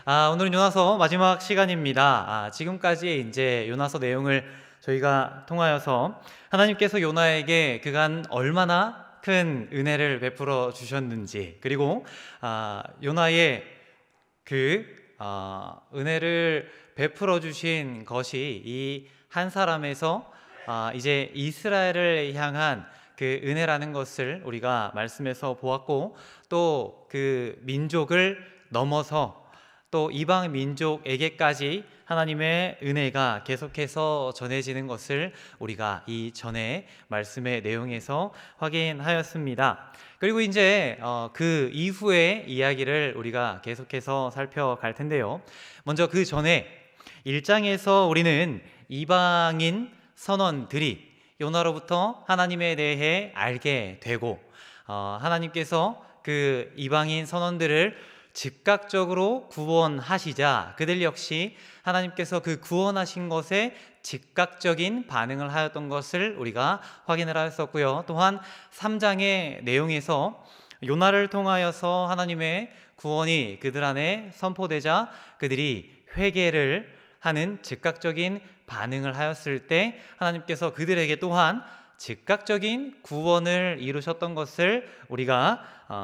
오늘은 요나서 마지막 시간입니다. 지금까지 이제 요나서 내용을 저희가 통하여서 하나님께서 요나에게 그간 얼마나 큰 은혜를 베풀어 주셨는지, 그리고 요나의 그 은혜를 베풀어 주신 것이 이 한 사람에서 이제 이스라엘을 향한 그 은혜라는 것을 우리가 말씀에서 보았고, 또 그 민족을 넘어서 또 이방 민족에게까지 하나님의 은혜가 계속해서 전해지는 것을 우리가 이 전에 말씀의 내용에서 확인하였습니다. 그리고 이제 그 이후의 이야기를 우리가 계속해서 살펴갈 텐데요. 먼저 그 전에 1장에서 우리는 이방인 선원들이 요나로부터 하나님에 대해 알게 되고, 하나님께서 그 이방인 선원들을 즉각적으로 구원하시자 그들 역시 하나님께서 그 구원하신 것에 즉각적인 반응을 하였던 것을 우리가 확인을 하였었고요. 또한 3장의 내용에서 요나를 통하여서 하나님의 구원이 그들 안에 선포되자 그들이 회개를 하는 즉각적인 반응을 하였을 때 하나님께서 그들에게 또한 즉각적인 구원을 이루셨던 것을 우리가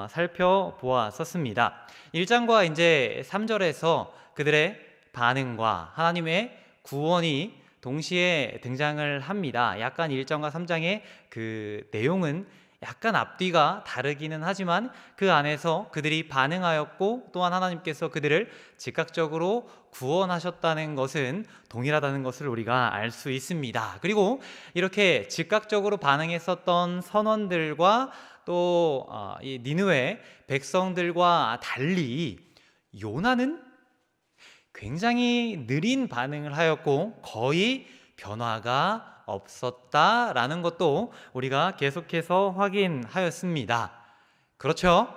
살펴보았었습니다. 1장과 이제 3절에서 그들의 반응과 하나님의 구원이 동시에 등장을 합니다. 약간 1장과 3장의 그 내용은 약간 앞뒤가 다르기는 하지만 그 안에서 그들이 반응하였고 또한 하나님께서 그들을 즉각적으로 구원하셨다는 것은 동일하다는 것을 우리가 알 수 있습니다. 그리고 이렇게 즉각적으로 반응했었던 선원들과 또 이 니느웨 백성들과 달리 요나는 굉장히 느린 반응을 하였고 거의 변화가 없었다라는 것도 우리가 계속해서 확인하였습니다. 그렇죠?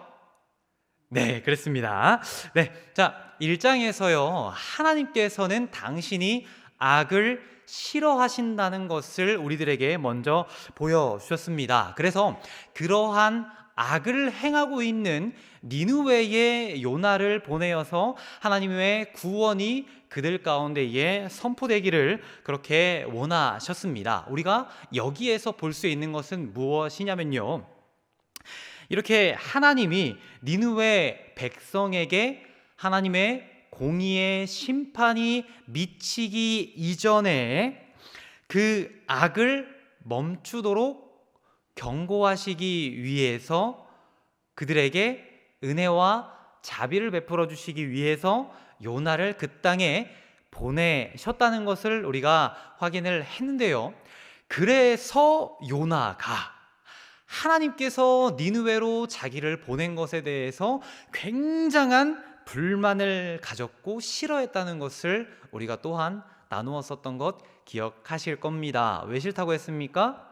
네, 그렇습니다. 네, 자, 1장에서요, 하나님께서는 당신이 악을 싫어하신다는 것을 우리들에게 먼저 보여주셨습니다. 그래서 그러한 악을 행하고 있는 니느웨의 요나를 보내어서 하나님의 구원이 그들 가운데에 선포되기를 그렇게 원하셨습니다. 우리가 여기에서 볼 수 있는 것은 무엇이냐면요, 이렇게 하나님이 니느웨 백성에게 하나님의 공의의 심판이 미치기 이전에 그 악을 멈추도록 경고하시기 위해서 그들에게 은혜와 자비를 베풀어 주시기 위해서 요나를 그 땅에 보내셨다는 것을 우리가 확인을 했는데요. 그래서 요나가 하나님께서 니느웨로 자기를 보낸 것에 대해서 굉장한 불만을 가졌고 싫어했다는 것을 우리가 또한 나누었었던 것 기억하실 겁니다. 왜 싫다고 했습니까?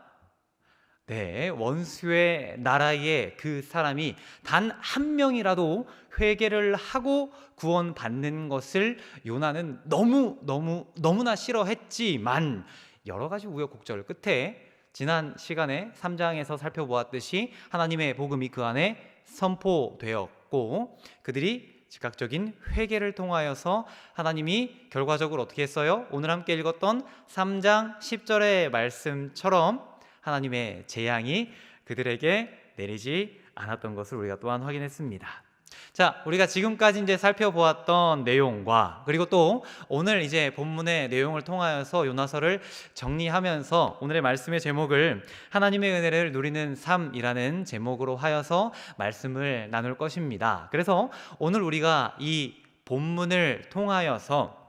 네, 원수의 나라에 그 사람이 단 한 명이라도 회개를 하고 구원받는 것을 요나는 너무나 싫어했지만 여러 가지 우여곡절 끝에 지난 시간에 3장에서 살펴보았듯이 하나님의 복음이 그 안에 선포되었고 그들이 즉각적인 회개를 통하여서 하나님이 결과적으로 어떻게 했어요? 오늘 함께 읽었던 3장 10절의 말씀처럼 하나님의 재앙이 그들에게 내리지 않았던 것을 우리가 또한 확인했습니다. 자, 우리가 지금까지 이제 살펴보았던 내용과 그리고 또 오늘 이제 본문의 내용을 통하여서 요나서를 정리하면서 오늘의 말씀의 제목을 하나님의 은혜를 누리는 삶이라는 제목으로 하여서 말씀을 나눌 것입니다. 그래서 오늘 우리가 이 본문을 통하여서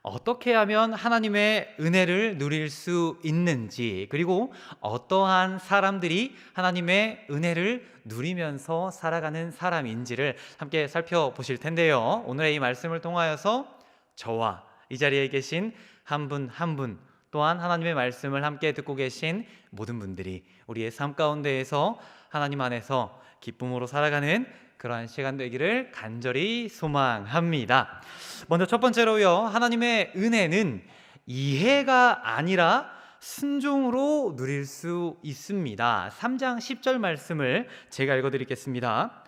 어떻게 하면 하나님의 은혜를 누릴 수 있는지, 그리고 어떠한 사람들이 하나님의 은혜를 누리면서 살아가는 사람인지를 함께 살펴보실 텐데요. 오늘의 이 말씀을 통하여서 저와 이 자리에 계신 한 분 한 분 또한 하나님의 말씀을 함께 듣고 계신 모든 분들이 우리의 삶 가운데에서 하나님 안에서 기쁨으로 살아가는 그러한 시간 되기를 간절히 소망합니다. 먼저 첫 번째로요, 하나님의 은혜는 이해가 아니라 순종으로 누릴 수 있습니다. 3장 10절 말씀을 제가 읽어드리겠습니다.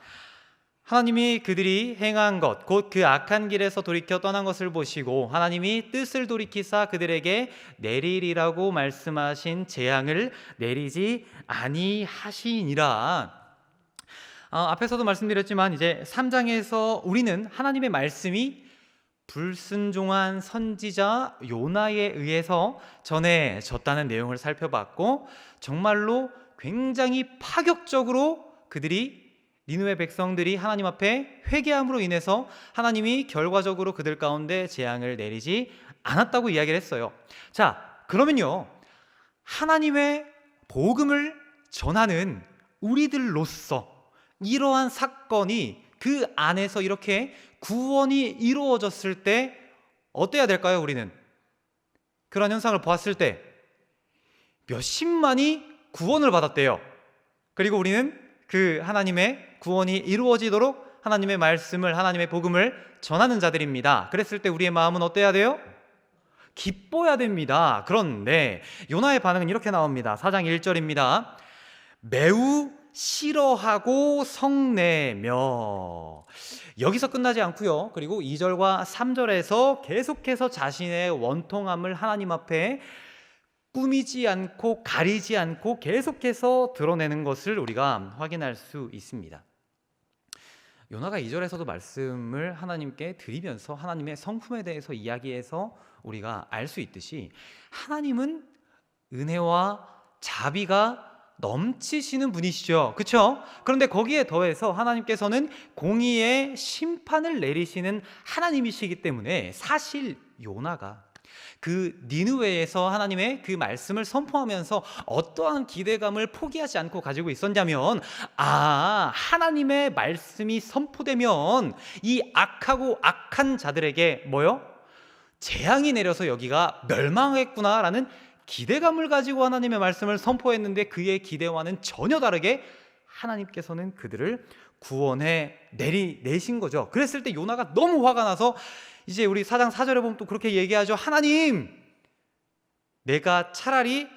하나님이 그들이 행한 것, 곧 그 악한 길에서 돌이켜 떠난 것을 보시고 하나님이 뜻을 돌이키사 그들에게 내리리라고 말씀하신 재앙을 내리지 아니하시니라. 앞에서도 말씀드렸지만 이제 3장에서 우리는 하나님의 말씀이 불순종한 선지자 요나에 의해서 전해졌다는 내용을 살펴봤고, 정말로 굉장히 파격적으로 그들이 니느웨 백성들이 하나님 앞에 회개함으로 인해서 하나님이 결과적으로 그들 가운데 재앙을 내리지 않았다고 이야기를 했어요. 자, 그러면요, 하나님의 복음을 전하는 우리들로서 이러한 사건이 그 안에서 이렇게 구원이 이루어졌을 때 어때야 될까요? 우리는 그런 현상을 보았을 때 몇십만이 구원을 받았대요. 그리고 우리는 그 하나님의 구원이 이루어지도록 하나님의 말씀을, 하나님의 복음을 전하는 자들입니다. 그랬을 때 우리의 마음은 어때야 돼요? 기뻐야 됩니다. 그런데 요나의 반응은 이렇게 나옵니다. 4장 1절입니다. 매우 싫어하고 성내며. 여기서 끝나지 않고요. 그리고 2절과 3절에서 계속해서 자신의 원통함을 하나님 앞에 꾸미지 않고 가리지 않고 계속해서 드러내는 것을 우리가 확인할 수 있습니다. 요나가 2절에서도 말씀을 하나님께 드리면서 하나님의 성품에 대해서 이야기해서 우리가 알 수 있듯이 하나님은 은혜와 자비가 넘치시는 분이시죠. 그렇죠? 그런데 거기에 더해서 하나님께서는 공의의 심판을 내리시는 하나님이시기 때문에 사실 요나가 그 니느웨에서 하나님의 그 말씀을 선포하면서 어떠한 기대감을 포기하지 않고 가지고 있었냐면, 하나님의 말씀이 선포되면 이 악하고 악한 자들에게 뭐요? 재앙이 내려서 여기가 멸망했구나라는 기대감을 가지고 하나님의 말씀을 선포했는데, 그의 기대와는 전혀 다르게 하나님께서는 그들을 구원해 내신 거죠. 그랬을 때 요나가 너무 화가 나서 이제 우리 4장 4절에 보면 또 그렇게 얘기하죠. 하나님, 내가 차라리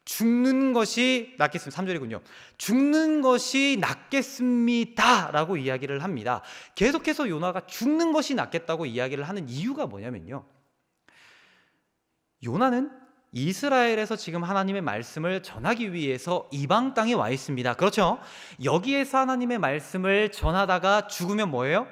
죽는 것이 낫겠습니다. 3절이군요. 죽는 것이 낫겠습니다 라고 이야기를 합니다. 계속해서 요나가 죽는 것이 낫겠다고 이야기를 하는 이유가 뭐냐면요, 요나는 이스라엘에서 지금 하나님의 말씀을 전하기 위해서 이방 땅에 와 있습니다. 그렇죠? 여기에서 하나님의 말씀을 전하다가 죽으면 뭐예요?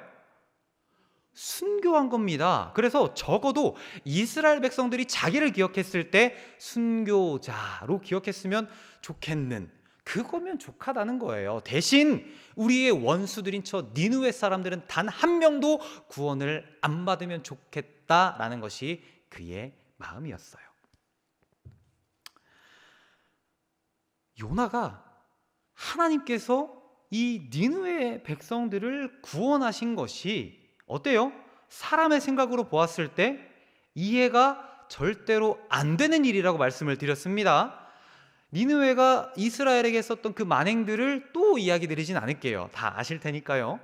순교한 겁니다. 그래서 적어도 이스라엘 백성들이 자기를 기억했을 때 순교자로 기억했으면 좋겠는, 그거면 족하다는 거예요. 대신 우리의 원수들인 저 니느웨 사람들은 단 한 명도 구원을 안 받으면 좋겠다라는 것이 그의 마음이었어요. 요나가 하나님께서 이 니느웨 백성들을 구원하신 것이 어때요? 사람의 생각으로 보았을 때 이해가 절대로 안 되는 일이라고 말씀을 드렸습니다. 니느웨가 이스라엘에게 했었던 그 만행들을 또 이야기 드리진 않을게요. 다 아실 테니까요.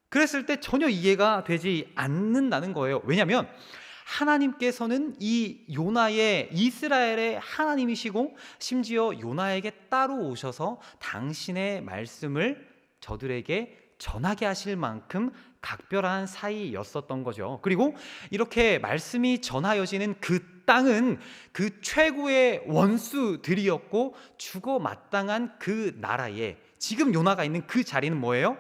그랬을 때 전혀 이해가 되지 않는다는 거예요. 왜냐하면 하나님께서는 이 요나의 이스라엘의 하나님이시고, 심지어 요나에게 따로 오셔서 당신의 말씀을 저들에게 전하게 하실 만큼 각별한 사이였었던 거죠. 그리고 이렇게 말씀이 전하여지는 그 땅은 그 최고의 원수들이었고, 죽어 마땅한 그 나라에 지금 요나가 있는 그 자리는 뭐예요?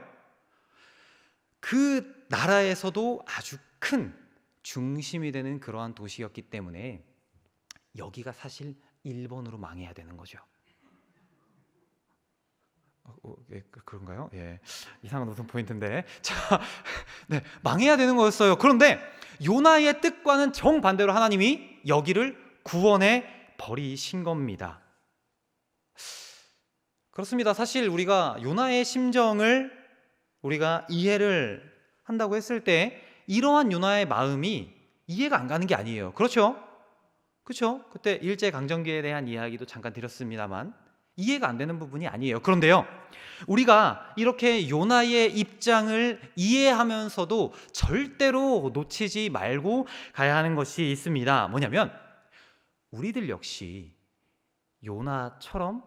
그 나라에서도 아주 큰 중심이 되는 그러한 도시였기 때문에 여기가 사실 일본으로 망해야 되는 거죠. 예, 그런가요? 예, 이상한 웃음 포인트인데. 자, 네, 망해야 되는 거였어요. 그런데 요나의 뜻과는 정반대로 하나님이 여기를 구원해 버리신 겁니다. 그렇습니다. 사실 우리가 요나의 심정을 우리가 이해를 한다고 했을 때 이러한 요나의 마음이 이해가 안 가는 게 아니에요. 그렇죠? 그렇죠? 그때 일제강점기에 대한 이야기도 잠깐 드렸습니다만 이해가 안 되는 부분이 아니에요. 그런데요, 우리가 이렇게 요나의 입장을 이해하면서도 절대로 놓치지 말고 가야 하는 것이 있습니다. 뭐냐면 우리들 역시 요나처럼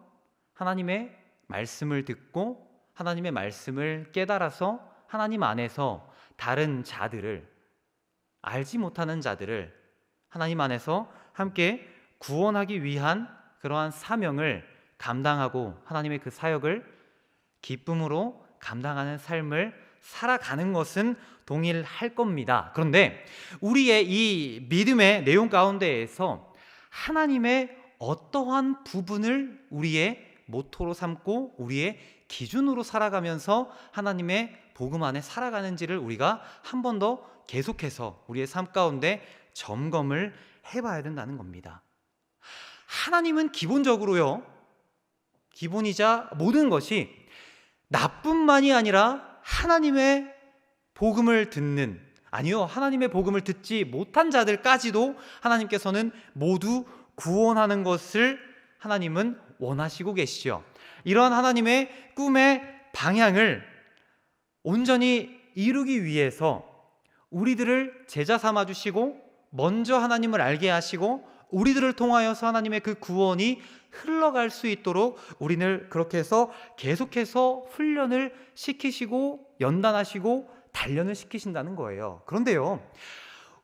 하나님의 말씀을 듣고 하나님의 말씀을 깨달아서 하나님 안에서 다른 자들을, 알지 못하는 자들을 하나님 안에서 함께 구원하기 위한 그러한 사명을 감당하고 하나님의 그 사역을 기쁨으로 감당하는 삶을 살아가는 것은 동일할 겁니다. 그런데 우리의 이 믿음의 내용 가운데에서 하나님의 어떠한 부분을 우리의 모토로 삼고 우리의 기준으로 살아가면서 하나님의 복음 안에 살아가는지를 우리가 한 번 더 계속해서 우리의 삶 가운데 점검을 해봐야 된다는 겁니다. 하나님은 기본적으로요, 기본이자 모든 것이 나뿐만이 아니라 하나님의 복음을 듣는, 아니요, 하나님의 복음을 듣지 못한 자들까지도 하나님께서는 모두 구원하는 것을 하나님은 원하시고 계시죠. 이러한 하나님의 꿈의 방향을 온전히 이루기 위해서 우리들을 제자 삼아 주시고 먼저 하나님을 알게 하시고 우리들을 통하여서 하나님의 그 구원이 흘러갈 수 있도록 우리를 그렇게 해서 계속해서 훈련을 시키시고 연단하시고 단련을 시키신다는 거예요. 그런데요,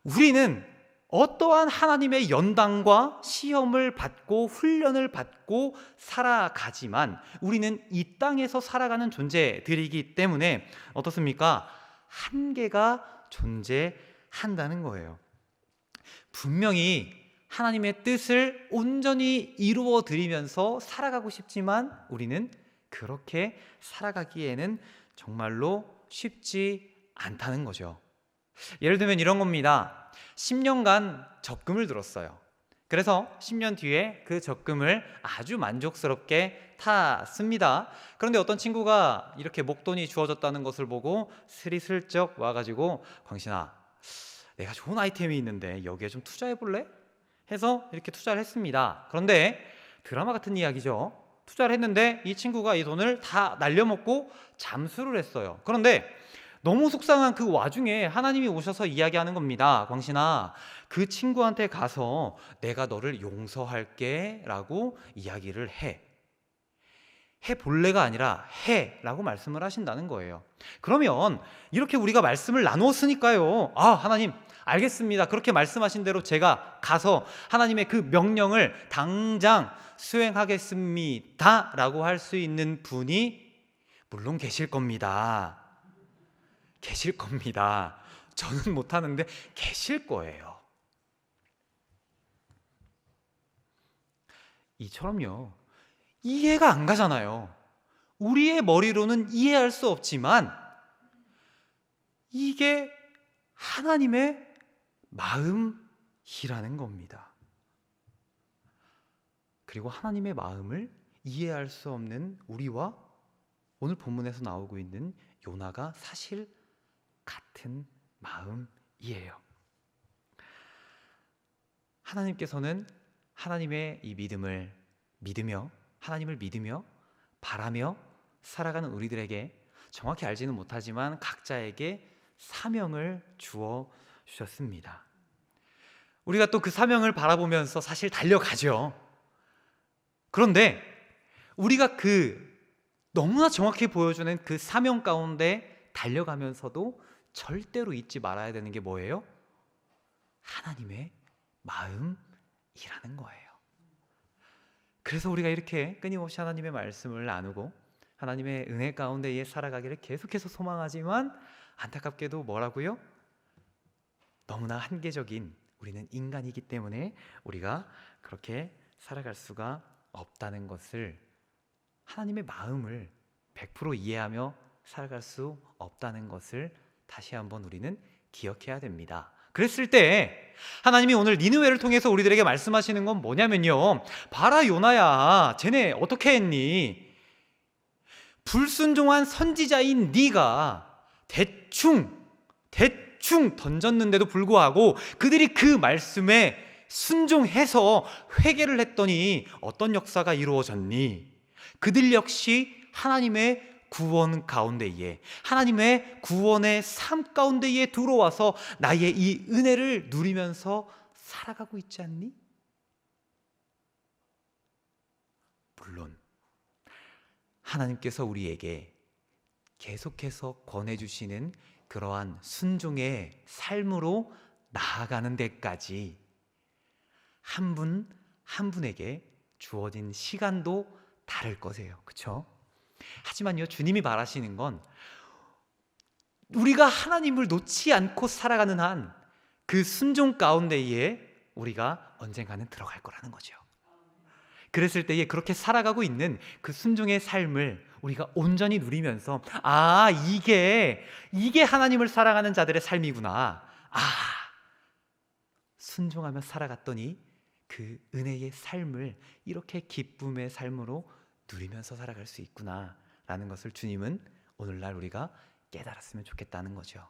우리는 어떠한 하나님의 연단과 시험을 받고 훈련을 받고 살아가지만 우리는 이 땅에서 살아가는 존재들이기 때문에 어떻습니까? 한계가 존재한다는 거예요. 분명히 하나님의 뜻을 온전히 이루어 드리면서 살아가고 싶지만 우리는 그렇게 살아가기에는 정말로 쉽지 않다는 거죠. 예를 들면 이런 겁니다. 10년간 적금을 들었어요. 그래서 10년 뒤에 그 적금을 아주 만족스럽게 탔습니다. 그런데 어떤 친구가 이렇게 목돈이 주어졌다는 것을 보고 스리슬쩍 와가지고, 광신아, 내가 좋은 아이템이 있는데 여기에 좀 투자해 볼래? 해서 이렇게 투자를 했습니다. 그런데 드라마 같은 이야기죠. 투자를 했는데 이 친구가 이 돈을 다 날려먹고 잠수를 했어요. 그런데 너무 속상한 그 와중에 하나님이 오셔서 이야기하는 겁니다. 광신아, 그 친구한테 가서 내가 너를 용서할게 라고 이야기를 해볼래가 아니라 해라고 말씀을 하신다는 거예요. 그러면 이렇게 우리가 말씀을 나누었으니까요, 하나님 알겠습니다, 그렇게 말씀하신 대로 제가 가서 하나님의 그 명령을 당장 수행하겠습니다 라고 할 수 있는 분이 물론 계실 겁니다. 계실 겁니다. 저는 못하는데 계실 거예요. 이처럼요, 이해가 안 가잖아요. 우리의 머리로는 이해할 수 없지만 이게 하나님의 마음이라는 겁니다. 그리고 하나님의 마음을 이해할 수 없는 우리와 오늘 본문에서 나오고 있는 요나가 사실 같은 마음이에요. 하나님께서는 하나님의 이 믿음을 믿으며, 하나님을 믿으며 바라며 살아가는 우리들에게 정확히 알지는 못하지만 각자에게 사명을 주어 주셨습니다. 우리가 또 그 사명을 바라보면서 사실 달려가죠. 그런데 우리가 그 너무나 정확히 보여주는 그 사명 가운데 달려가면서도 절대로 잊지 말아야 되는 게 뭐예요? 하나님의 마음이라는 거예요. 그래서 우리가 이렇게 끊임없이 하나님의 말씀을 나누고 하나님의 은혜 가운데에 살아가기를 계속해서 소망하지만 안타깝게도 뭐라고요? 너무나 한계적인 우리는 인간이기 때문에 우리가 그렇게 살아갈 수가 없다는 것을, 하나님의 마음을 100% 이해하며 살아갈 수 없다는 것을 다시 한번 우리는 기억해야 됩니다. 그랬을 때 하나님이 오늘 니느웨를 통해서 우리들에게 말씀하시는 건 뭐냐면요, 봐라 요나야, 쟤네 어떻게 했니? 불순종한 선지자인 네가 대충 던졌는데도 불구하고 그들이 그 말씀에 순종해서 회개를 했더니 어떤 역사가 이루어졌니? 그들 역시 하나님의 구원 가운데에, 하나님의 구원의 삶 가운데에 들어와서 나의 이 은혜를 누리면서 살아가고 있지 않니? 물론 하나님께서 우리에게 계속해서 권해주시는 그러한 순종의 삶으로 나아가는 데까지 한 분 한 분에게 주어진 시간도 다를 거세요. 그렇죠? 하지만요, 주님이 바라시는 건 우리가 하나님을 놓지 않고 살아가는 한 그 순종 가운데에 우리가 언젠가는 들어갈 거라는 거죠. 그랬을 때에 그렇게 살아가고 있는 그 순종의 삶을 우리가 온전히 누리면서 이게 하나님을 사랑하는 자들의 삶이구나. 순종하며 살아갔더니 그 은혜의 삶을 이렇게 기쁨의 삶으로 누리면서 살아갈 수 있구나 라는 것을 주님은 오늘날 우리가 깨달았으면 좋겠다는 거죠.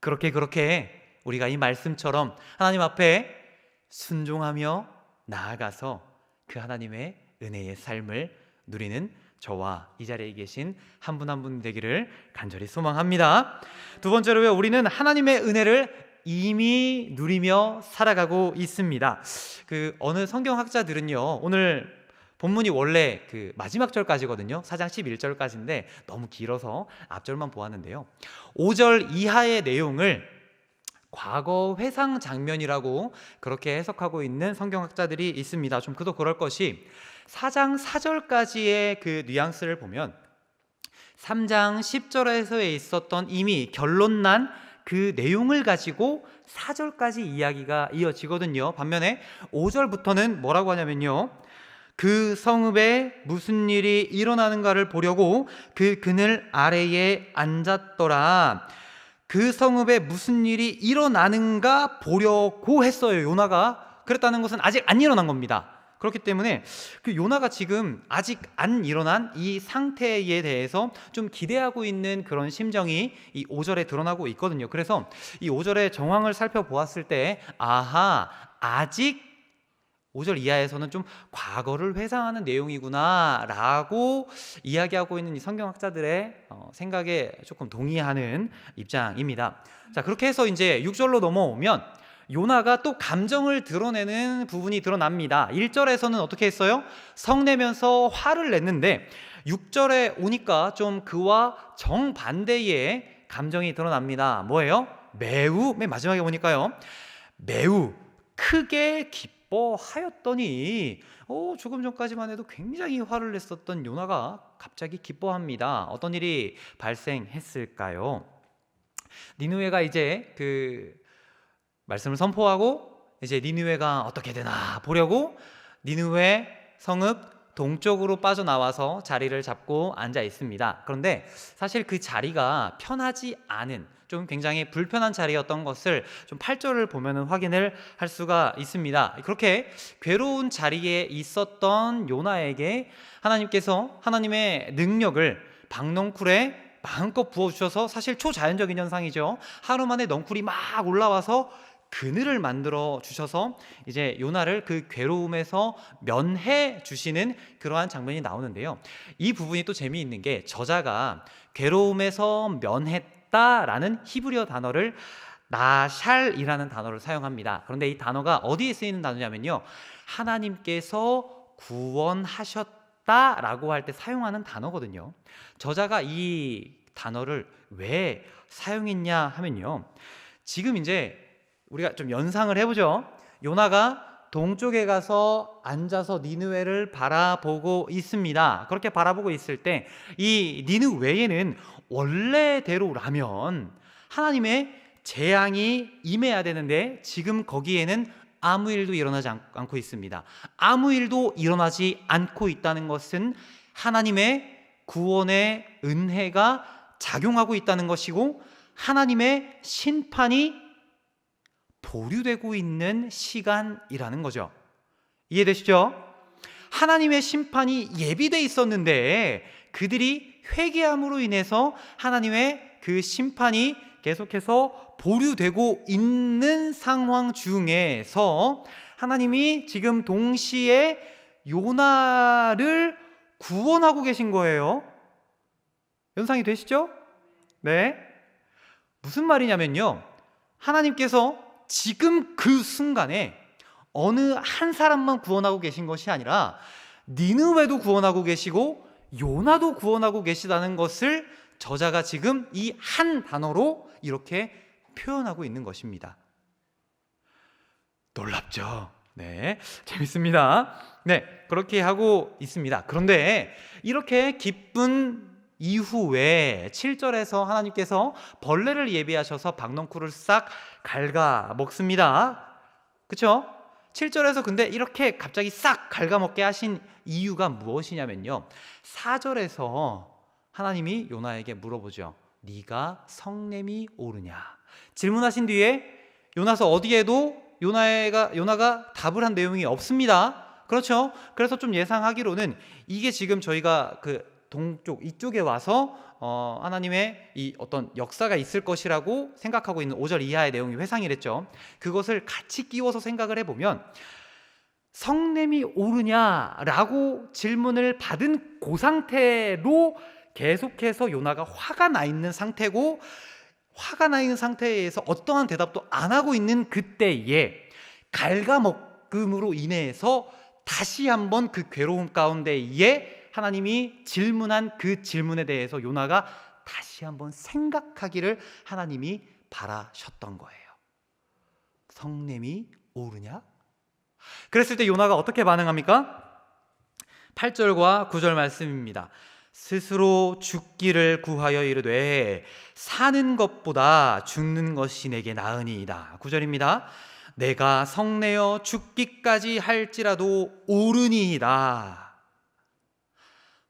그렇게 우리가 이 말씀처럼 하나님 앞에 순종하며 나아가서 그 하나님의 은혜의 삶을 누리는 저와 이 자리에 계신 한 분 한 분 되기를 간절히 소망합니다. 두 번째로요, 우리는 하나님의 은혜를 이미 누리며 살아가고 있습니다. 어느 성경학자들은요, 오늘 본문이 원래 그 마지막 절까지거든요. 4장 11절까지인데 너무 길어서 앞절만 보았는데요. 5절 이하의 내용을 과거 회상 장면이라고 그렇게 해석하고 있는 성경학자들이 있습니다. 좀 그도 그럴 것이 4장 4절까지의 그 뉘앙스를 보면 3장 10절에서에 있었던 이미 결론난 그 내용을 가지고 4절까지 이야기가 이어지거든요. 반면에 5절부터는 뭐라고 하냐면요, 그 성읍에 무슨 일이 일어나는가를 보려고 그 그늘 아래에 앉았더라. 그 성읍에 무슨 일이 일어나는가 보려고 했어요. 요나가 그랬다는 것은 아직 안 일어난 겁니다. 그렇기 때문에 그 요나가 지금 아직 안 일어난 이 상태에 대해서 좀 기대하고 있는 그런 심정이 이 5절에 드러나고 있거든요. 그래서 이 5절의 정황을 살펴보았을 때 아직 5절 이하에서는 좀 과거를 회상하는 내용이구나 라고 이야기하고 있는 이 성경학자들의 생각에 조금 동의하는 입장입니다. 자, 그렇게 해서 이제 6절로 넘어오면 요나가 또 감정을 드러내는 부분이 드러납니다. 1절에서는 어떻게 했어요? 성내면서 화를 냈는데 6절에 오니까 좀 그와 정반대의 감정이 드러납니다. 뭐예요? 맨 마지막에 보니까요, 매우 크게 기뻐하였더니 조금 전까지만 해도 굉장히 화를 냈었던 요나가 갑자기 기뻐합니다. 어떤 일이 발생했을까요? 니느웨가 이제 그 말씀을 선포하고 이제 니느웨가 어떻게 되나 보려고 니느웨 성읍 동쪽으로 빠져나와서 자리를 잡고 앉아 있습니다. 그런데 사실 그 자리가 편하지 않은, 좀 굉장히 불편한 자리였던 것을 좀 8절을 보면 확인을 할 수가 있습니다. 그렇게 괴로운 자리에 있었던 요나에게 하나님께서 하나님의 능력을 박넝쿨에 마음껏 부어주셔서, 사실 초자연적인 현상이죠. 하루 만에 넝쿨이 막 올라와서 그늘을 만들어 주셔서 이제 요나를 그 괴로움에서 면해 주시는 그러한 장면이 나오는데요. 이 부분이 또 재미있는 게 저자가 괴로움에서 면했다라는 히브리어 단어를 나샬이라는 단어를 사용합니다. 그런데 이 단어가 어디에 쓰이는 단어냐면요, 하나님께서 구원하셨다라고 할 때 사용하는 단어거든요. 저자가 이 단어를 왜 사용했냐 하면요, 지금 이제 우리가 좀 연상을 해보죠. 요나가 동쪽에 가서 앉아서 니느웨를 바라보고 있습니다. 그렇게 바라보고 있을 때 이 니느웨에는 원래대로라면 하나님의 재앙이 임해야 되는데 지금 거기에는 아무 일도 일어나지 않고 있습니다. 아무 일도 일어나지 않고 있다는 것은 하나님의 구원의 은혜가 작용하고 있다는 것이고 하나님의 심판이 보류되고 있는 시간이라는 거죠. 이해되시죠? 하나님의 심판이 예비되어 있었는데 그들이 회개함으로 인해서 하나님의 그 심판이 계속해서 보류되고 있는 상황 중에서 하나님이 지금 동시에 요나를 구원하고 계신 거예요. 연상이 되시죠? 네. 무슨 말이냐면요, 하나님께서 지금 그 순간에 어느 한 사람만 구원하고 계신 것이 아니라 니느웨도 구원하고 계시고 요나도 구원하고 계시다는 것을 저자가 지금 이 한 단어로 이렇게 표현하고 있는 것입니다. 놀랍죠? 네, 재밌습니다. 네, 그렇게 하고 있습니다. 그런데 이렇게 기쁜 이후에 7절에서 하나님께서 벌레를 예비하셔서 박넝쿨을 싹 갉아 먹습니다. 그렇죠? 7절에서 근데 이렇게 갑자기 싹 갉아먹게 하신 이유가 무엇이냐면요, 4절에서 하나님이 요나에게 물어보죠. 네가 성냄이 오르냐? 질문하신 뒤에 요나서 어디에도 요나가 답을 한 내용이 없습니다. 그렇죠? 그래서 좀 예상하기로는 이게 지금 저희가 그 동쪽 이쪽에 와서 하나님의 이 어떤 역사가 있을 것이라고 생각하고 있는 5절 이하의 내용이 회상이랬죠. 그것을 같이 끼워서 생각을 해보면 성냄이 오르냐라고 질문을 받은 그 상태로 계속해서 요나가 화가 나 있는 상태고, 화가 나 있는 상태에서 어떠한 대답도 안 하고 있는 그때에 갉아먹음으로 인해서 다시 한번 그 괴로움 가운데에 하나님이 질문한 그 질문에 대해서 요나가 다시 한번 생각하기를 하나님이 바라셨던 거예요. 성냄이 오르냐? 그랬을 때 요나가 어떻게 반응합니까? 8절과 9절 말씀입니다. 스스로 죽기를 구하여 이르되 사는 것보다 죽는 것이 내게 나으니이다. 9절입니다. 내가 성내어 죽기까지 할지라도 오르니이다.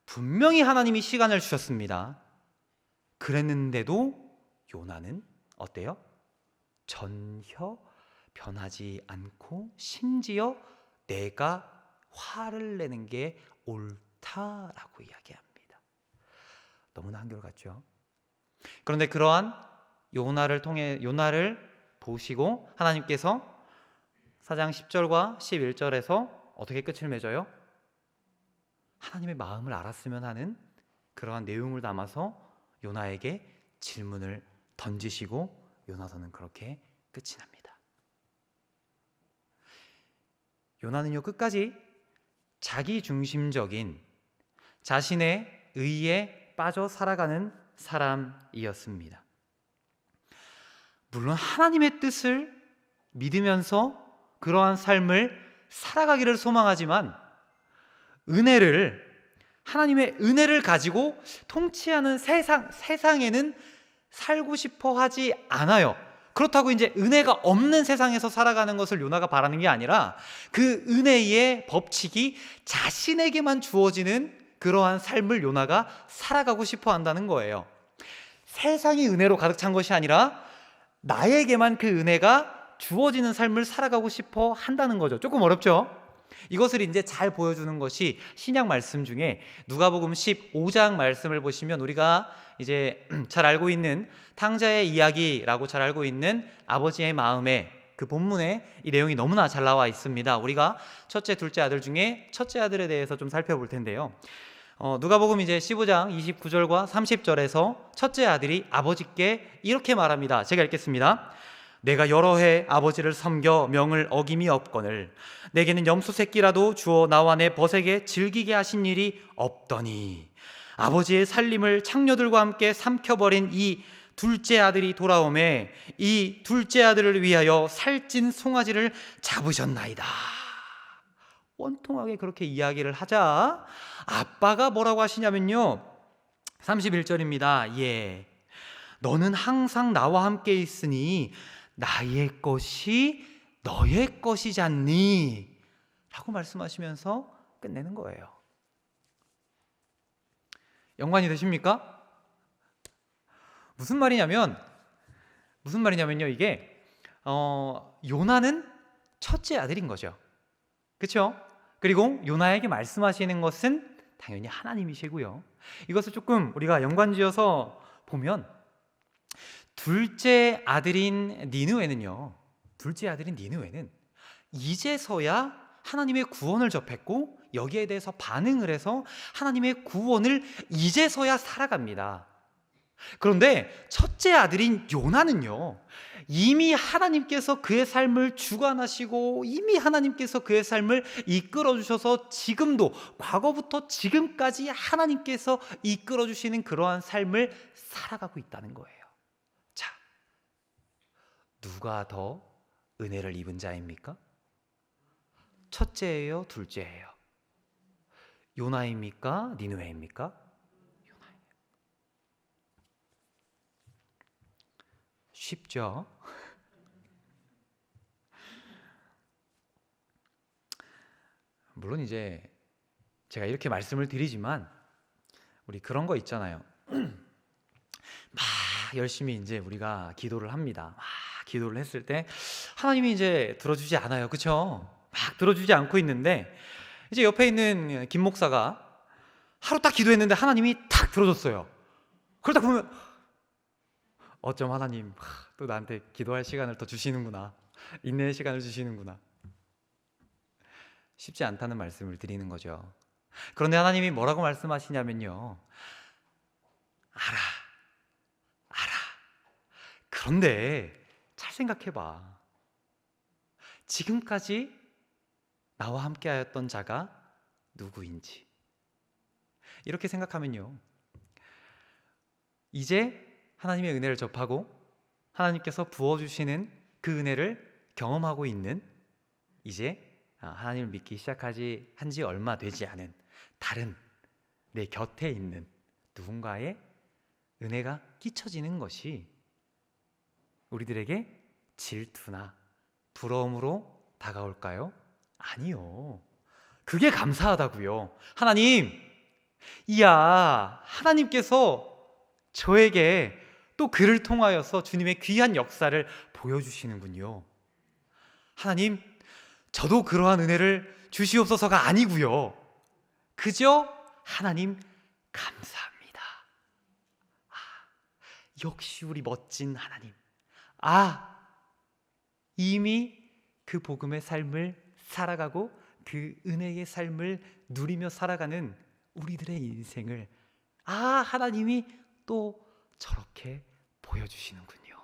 분명히 하나님이 시간을 주셨습니다. 그랬는데도 요나는 어때요? 전혀 변하지 않고 심지어 내가 화를 내는 게 옳다라고 이야기합니다. 너무나 한결같죠. 그런데 그러한 요나를 보시고 하나님께서 4장 10절과 11절에서 어떻게 끝을 맺어요? 하나님의 마음을 알았으면 하는 그러한 내용을 담아서 요나에게 질문을 던지시고 요나서는 그렇게 끝이 납니다. 요나는요, 끝까지 자기중심적인 자신의 의에 빠져 살아가는 사람이었습니다. 물론 하나님의 뜻을 믿으면서 그러한 삶을 살아가기를 소망하지만 하나님의 은혜를 가지고 통치하는 세상에는 살고 싶어 하지 않아요. 그렇다고 이제 은혜가 없는 세상에서 살아가는 것을 요나가 바라는 게 아니라 그 은혜의 법칙이 자신에게만 주어지는 그러한 삶을 요나가 살아가고 싶어 한다는 거예요. 세상이 은혜로 가득 찬 것이 아니라 나에게만 그 은혜가 주어지는 삶을 살아가고 싶어 한다는 거죠. 조금 어렵죠? 이것을 이제 잘 보여주는 것이 신약 말씀 중에 누가복음 15장 말씀을 보시면 우리가 이제 잘 알고 있는 탕자의 이야기라고 잘 알고 있는 아버지의 마음에 그 본문에 이 내용이 너무나 잘 나와 있습니다. 우리가 첫째, 둘째 아들 중에 첫째 아들에 대해서 좀 살펴볼 텐데요. 누가복음 이제 15장 29절과 30절에서 첫째 아들이 아버지께 이렇게 말합니다. 제가 읽겠습니다. 내가 여러 해 아버지를 섬겨 명을 어김이 없거늘 내게는 염소 새끼라도 주어 나와 내 벗에게 즐기게 하신 일이 없더니 아버지의 살림을 창녀들과 함께 삼켜버린 이 둘째 아들이 돌아오매 이 둘째 아들을 위하여 살찐 송아지를 잡으셨나이다. 원통하게 그렇게 이야기를 하자 아빠가 뭐라고 하시냐면요, 31절입니다. 예, 너는 항상 나와 함께 있으니 나의 것이 너의 것이잖니 라고 말씀하시면서 끝내는 거예요. 연관이 되십니까? 무슨 말이냐면요, 이게 요나는 첫째 아들인 거죠. 그렇죠? 그리고 요나에게 말씀하시는 것은 당연히 하나님이시고요. 이것을 조금 우리가 연관지어서 보면 둘째 아들인 니느웨는 이제서야 하나님의 구원을 접했고 여기에 대해서 반응을 해서 하나님의 구원을 이제서야 살아갑니다. 그런데 첫째 아들인 요나는요, 이미 하나님께서 그의 삶을 주관하시고 이미 하나님께서 그의 삶을 이끌어 주셔서 지금도, 과거부터 지금까지 하나님께서 이끌어 주시는 그러한 삶을 살아가고 있다는 거예요. 자, 누가 더 은혜를 입은 자입니까? 첫째예요, 둘째예요? 요나입니까? 니느웨입니까? 요나예요. 쉽죠? 물론 이제 제가 이렇게 말씀을 드리지만 우리 그런 거 있잖아요. 막 열심히 이제 우리가 기도를 합니다. 막 기도를 했을 때 하나님이 이제 들어주지 않아요. 그렇죠? 막 들어주지 않고 있는데 이제 옆에 있는 김 목사가 하루 딱 기도했는데 하나님이 탁 들어줬어요. 그러다 보면 어쩜 하나님 또 나한테 기도할 시간을 더 주시는구나, 인내의 시간을 주시는구나. 쉽지 않다는 말씀을 드리는 거죠. 그런데 하나님이 뭐라고 말씀하시냐면요, 알아, 알아. 그런데 잘 생각해봐. 지금까지 나와 함께 하였던 자가 누구인지. 이렇게 생각하면요, 이제 하나님의 은혜를 접하고 하나님께서 부어주시는 그 은혜를 경험하고 있는, 이제 하나님을 믿기 시작하지 한지 얼마 되지 않은 다른 내 곁에 있는 누군가의 은혜가 끼쳐지는 것이 우리들에게 질투나 부러움으로 다가올까요? 아니요. 그게 감사하다고요. 하나님, 이야, 하나님께서 저에게 또 그를 통하여서 주님의 귀한 역사를 보여주시는군요. 하나님, 저도 그러한 은혜를 주시옵소서가 아니고요, 그저 하나님 감사합니다. 역시 우리 멋진 하나님. 이미 그 복음의 삶을 살아가고 그 은혜의 삶을 누리며 살아가는 우리들의 인생을 하나님이 또 저렇게 보여주시는군요.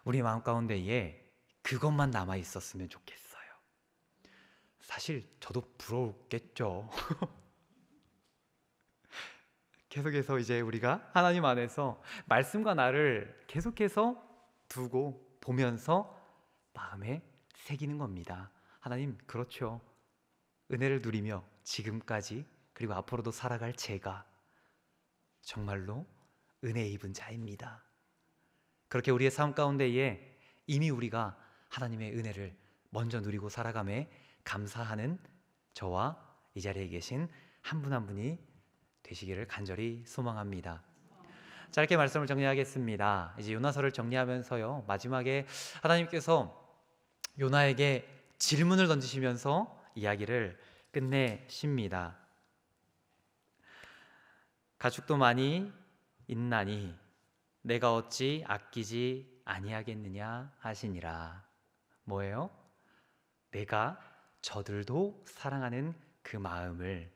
우리 마음 가운데에 그것만 남아 있었으면 좋겠어요. 사실 저도 부러웠겠죠. 계속해서 이제 우리가 하나님 안에서 말씀과 나를 계속해서 두고 보면서 마음에 새기는 겁니다. 하나님, 그렇죠. 은혜를 누리며 지금까지 그리고 앞으로도 살아갈 제가 정말로 은혜 입은 자입니다. 그렇게 우리의 삶 가운데에 이미 우리가 하나님의 은혜를 먼저 누리고 살아감에 감사하는 저와 이 자리에 계신 한 분 한 분이 되시기를 간절히 소망합니다. 짧게 말씀을 정리하겠습니다. 이제 요나서를 정리하면서요, 마지막에 하나님께서 요나에게 질문을 던지시면서 이야기를 끝내십니다. 가축도 많이 있나니 내가 어찌 아끼지 아니하겠느냐 하시니라. 뭐예요? 내가 저들도 사랑하는 그 마음을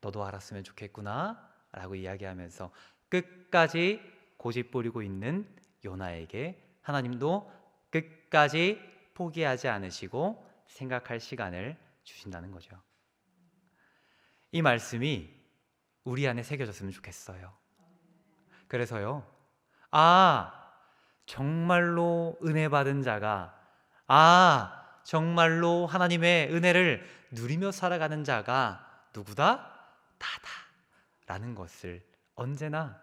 너도 알았으면 좋겠구나 라고 이야기하면서 끝까지 고집 부리고 있는 요나에게 하나님도 끝까지 포기하지 않으시고 생각할 시간을 주신다는 거죠. 이 말씀이 우리 안에 새겨졌으면 좋겠어요. 그래서요, 정말로 은혜 받은 자가, 정말로 하나님의 은혜를 누리며 살아가는 자가 누구다? 나다 라는 것을 언제나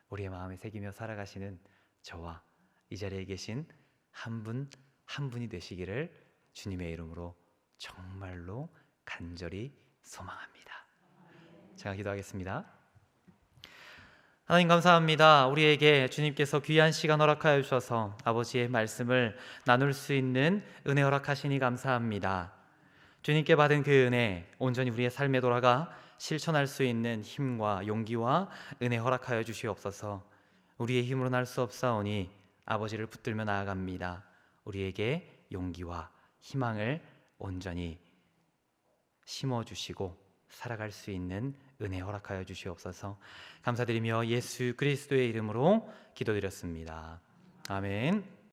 우리의 마음에 새기며 살아가시는 저와 이 자리에 계신 한 분 한 분이 되시기를 주님의 이름으로 정말로 간절히 소망합니다. 제가 기도하겠습니다. 하나님 감사합니다. 우리에게 주님께서 귀한 시간 허락하여 주셔서 아버지의 말씀을 나눌 수 있는 은혜 허락하시니 감사합니다. 주님께 받은 그 은혜 온전히 우리의 삶에 돌아가 실천할 수 있는 힘과 용기와 은혜 허락하여 주시옵소서. 우리의 힘으로는 할 수 없사오니 아버지를 붙들며 나아갑니다. 우리에게 용기와 희망을 온전히 심어주시고 살아갈 수 있는 은혜 허락하여 주시옵소서. 감사드리며 예수 그리스도의 이름으로 기도드렸습니다. 아멘.